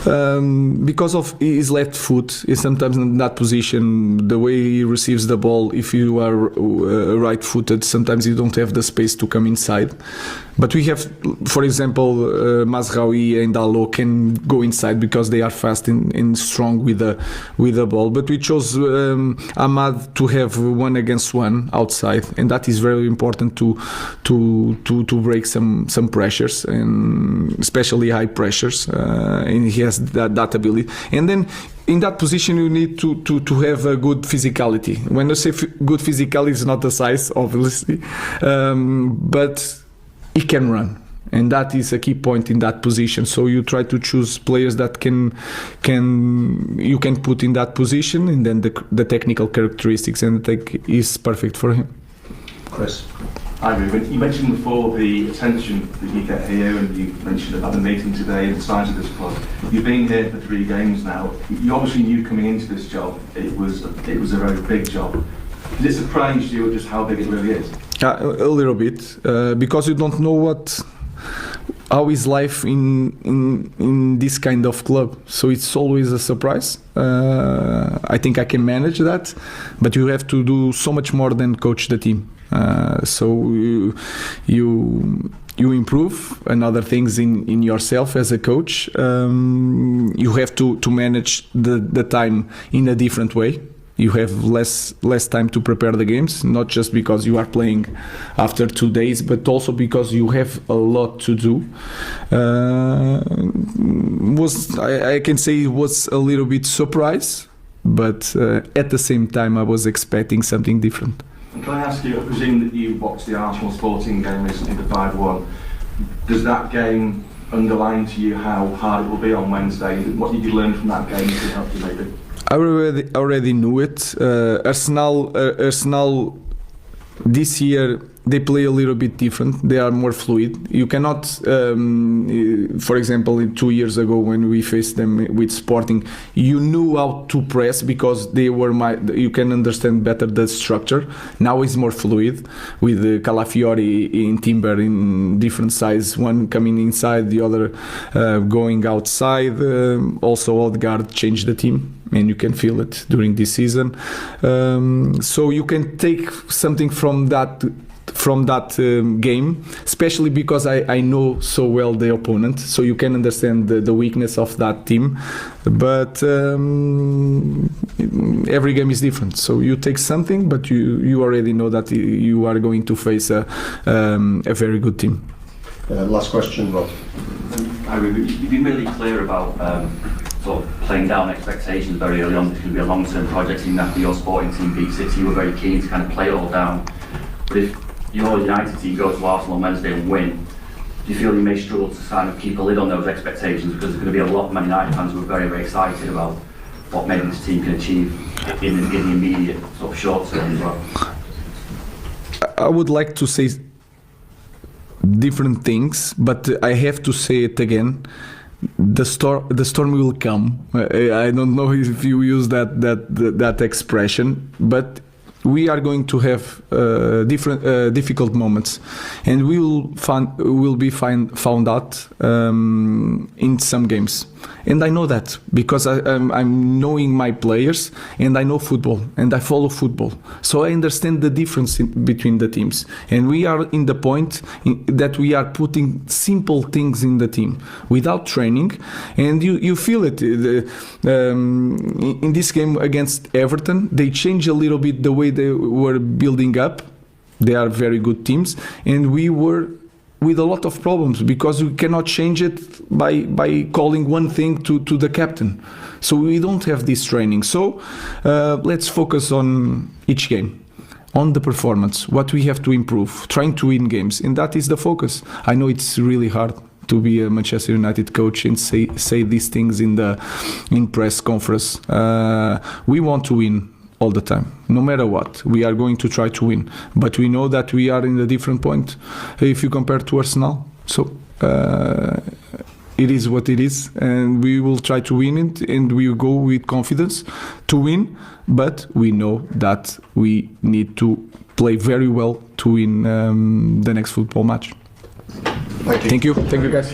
Because of his left foot, is sometimes in that position, the way he receives the ball, if you are right-footed, sometimes you don't have the space to come inside. But we have, for example, Mazraoui and Dalot can go inside because they are fast and strong with the ball. But we chose Ahmad to have 1-against-1 outside, and that is very important to break some pressures, and especially high pressures. And he has that ability. And then in that position, you need to have a good physicality. When I say good physicality, it's not the size, obviously, but he can run, and that is a key point in that position. So you try to choose players that you can put in that position, and then the technical characteristics and the tech is perfect for him. Chris. Hi, Ruben. You mentioned before the attention that you get here, and you mentioned about the meeting today and the size of this club. You've been here for 3 games now. You obviously knew coming into this job it was a very big job. Does it surprise you just how big it really is? A little bit, because you don't know how is life in this kind of club. So it's always a surprise. I think I can manage that, but you have to do so much more than coach the team. So you improve another things in yourself as a coach. You have to manage the time in a different way. You have less time to prepare the games, not just because you are playing after 2 days, but also because you have a lot to do. I can say it was a little bit surprise, but at the same time I was expecting something different. And can I ask you, I presume that you watched the Arsenal Sporting game recently, the 5-1. Does that game underline to you how hard it will be on Wednesday? What did you learn from that game to help you maybe? I already knew it. Arsenal this year they play a little bit different. They are more fluid. You cannot, for example, 2 years ago when we faced them with Sporting, you knew how to press because they were you can understand better the structure. Now it's more fluid with Calafiori in Timber in different size, one coming inside, the other going outside. Also, Odegaard changed the team, and you can feel it during this season. So you can take something from that game, especially because I know so well the opponent, so you can understand the weakness of that team. But every game is different, so you take something, but you already know that you are going to face a very good team. Last question, Rob. You've been really clear about sort of playing down expectations very early on. It's going to be a long-term project. Even after your Sporting team beat City, you were very keen to kind of play it all down. But if your United team go to Arsenal on Wednesday and win, do you feel you may struggle to kind of keep a lid on those expectations, because there's going to be a lot of Man United fans who are very, very excited about what maybe this team can achieve in the immediate sort of short term as well? I would like to say different things, but I have to say it again. The storm will come. I don't know if you use that expression, but we are going to have difficult moments, and we will be found out in some games. And I know that because I'm knowing my players, and I know football, and I follow football, so I understand the difference between the teams. And we are in the point that we are putting simple things in the team without training, and you feel it. In this game against Everton, they changed a little bit the way they were building up. They are very good teams, and we were with a lot of problems because we cannot change it by calling one thing to the captain. So we don't have this training. So let's focus on each game, on the performance, what we have to improve, trying to win games, and that is the focus. I know it's really hard to be a Manchester United coach and say these things in press conference. We want to win all the time, no matter what. We are going to try to win, but we know that we are in a different point if you compare to Arsenal. So it is what it is, and we will try to win it, and we will go with confidence to win, but we know that we need to play very well to win the next football match. Thank you guys.